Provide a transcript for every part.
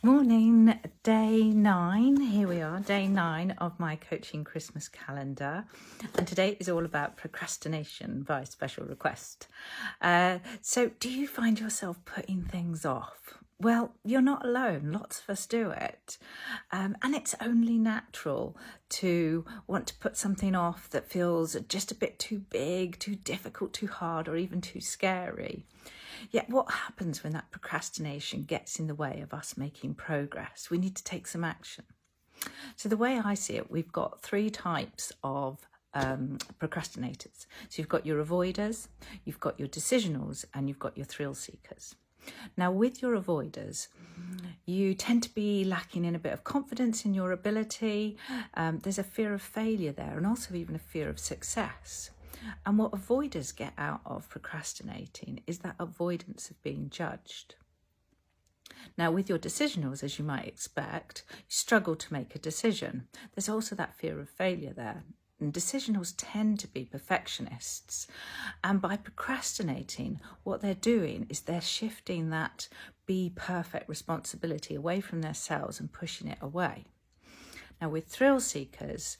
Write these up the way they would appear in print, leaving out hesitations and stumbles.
Morning, day 9. Here we are, day 9 of my coaching Christmas calendar. And today is all about procrastination by special request. So do you find yourself putting things off? Well, you're not alone. Lots of us do it. And it's only natural to want to put something off that feels just a bit too big, too difficult, too hard, or even too scary. Yet what happens when that procrastination gets in the way of us making progress? We need to take some action. So the way I see it, we've got 3 types of procrastinators. So you've got your avoiders, you've got your decisionals, and you've got your thrill seekers. Now, with your avoiders, you tend to be lacking in a bit of confidence in your ability. There's a fear of failure there, and also even a fear of success. And what avoiders get out of procrastinating is that avoidance of being judged. Now, with your decisionals, as you might expect, you struggle to make a decision. There's also that fear of failure there. And decisionals tend to be perfectionists. And by procrastinating, what they're doing is they're shifting that be perfect responsibility away from themselves and pushing it away. Now, with thrill seekers,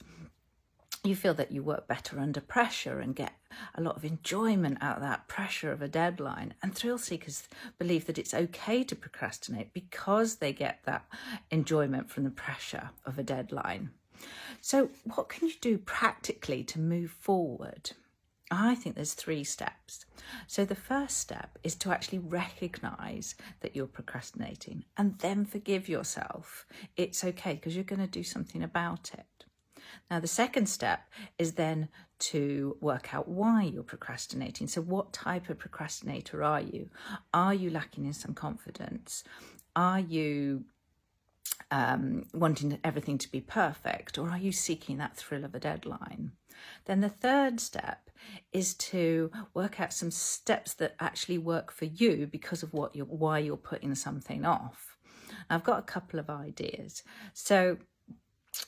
you feel that you work better under pressure and get a lot of enjoyment out of that pressure of a deadline. And thrill seekers believe that it's okay to procrastinate because they get that enjoyment from the pressure of a deadline. So what can you do practically to move forward? I think there's 3 steps. So the first step is to actually recognise that you're procrastinating and then forgive yourself. It's okay because you're going to do something about it. Now, the second step is then to work out why you're procrastinating. So what type of procrastinator are you? Are you lacking in some confidence? Are you wanting everything to be perfect? Or are you seeking that thrill of a deadline? Then the third step is to work out some steps that actually work for you because of why you're putting something off. I've got a couple of ideas. So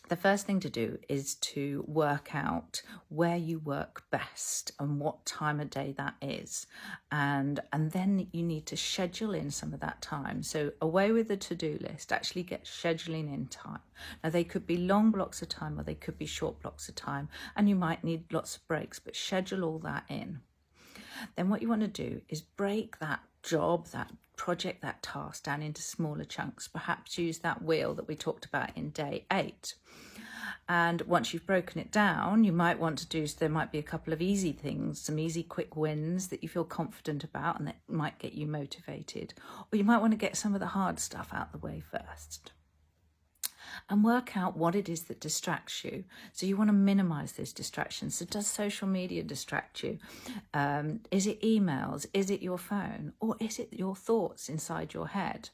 the first thing to do is to work out where you work best and what time of day that is. And then you need to schedule in some of that time. So away with the to-do list, actually get scheduling in time. Now, they could be long blocks of time or they could be short blocks of time, and you might need lots of breaks, but schedule all that in. Then what you want to do is break that job, that project, that task down into smaller chunks. Perhaps use that wheel that we talked about in day 8. And once you've broken it down, you might want to do, so there might be a couple of easy things, some easy quick wins that you feel confident about and that might get you motivated. Or you might want to get some of the hard stuff out the way first. And work out what it is that distracts you. So you want to minimize those distractions. So does social media distract you? Is it emails? Is it your phone? Or is it your thoughts inside your head?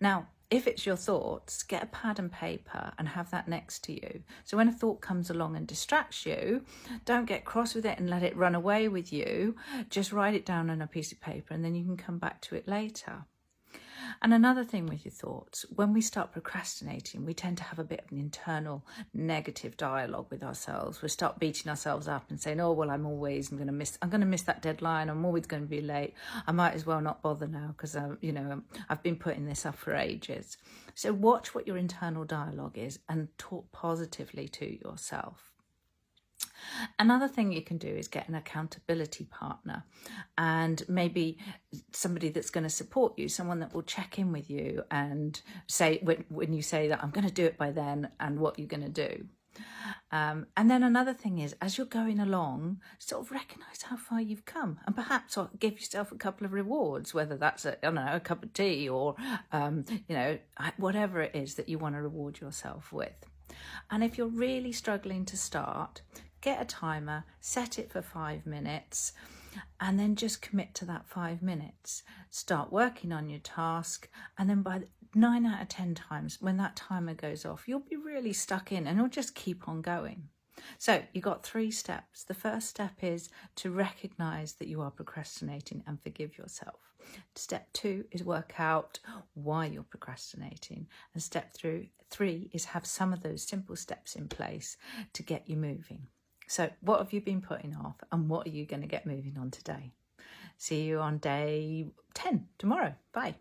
Now, if it's your thoughts, get a pad and paper and have that next to you. So when a thought comes along and distracts you, don't get cross with it and let it run away with you. Just write it down on a piece of paper and then you can come back to it later. And another thing with your thoughts, when we start procrastinating, we tend to have a bit of an internal negative dialogue with ourselves. We start beating ourselves up and saying, oh, well, I'm going to miss that deadline. I'm always going to be late. I might as well not bother now because, I've been putting this off for ages. So watch what your internal dialogue is and talk positively to yourself. Another thing you can do is get an accountability partner and maybe somebody that's going to support you, someone that will check in with you and say when you say that I'm going to do it by then and what you're going to do. And then another thing is, as you're going along, sort of recognise how far you've come and perhaps give yourself a couple of rewards, whether that's a cup of tea or, whatever it is that you want to reward yourself with. And if you're really struggling to start, get a timer, set it for 5 minutes, and then just commit to that 5 minutes. Start working on your task, and then by 9 out of 10 times, when that timer goes off, you'll be really stuck in and you'll just keep on going. So you've got 3 steps. The first step is to recognise that you are procrastinating and forgive yourself. Step 2 is work out why you're procrastinating. And step 3 is have some of those simple steps in place to get you moving. So what have you been putting off and what are you going to get moving on today? See you on day 10 tomorrow. Bye.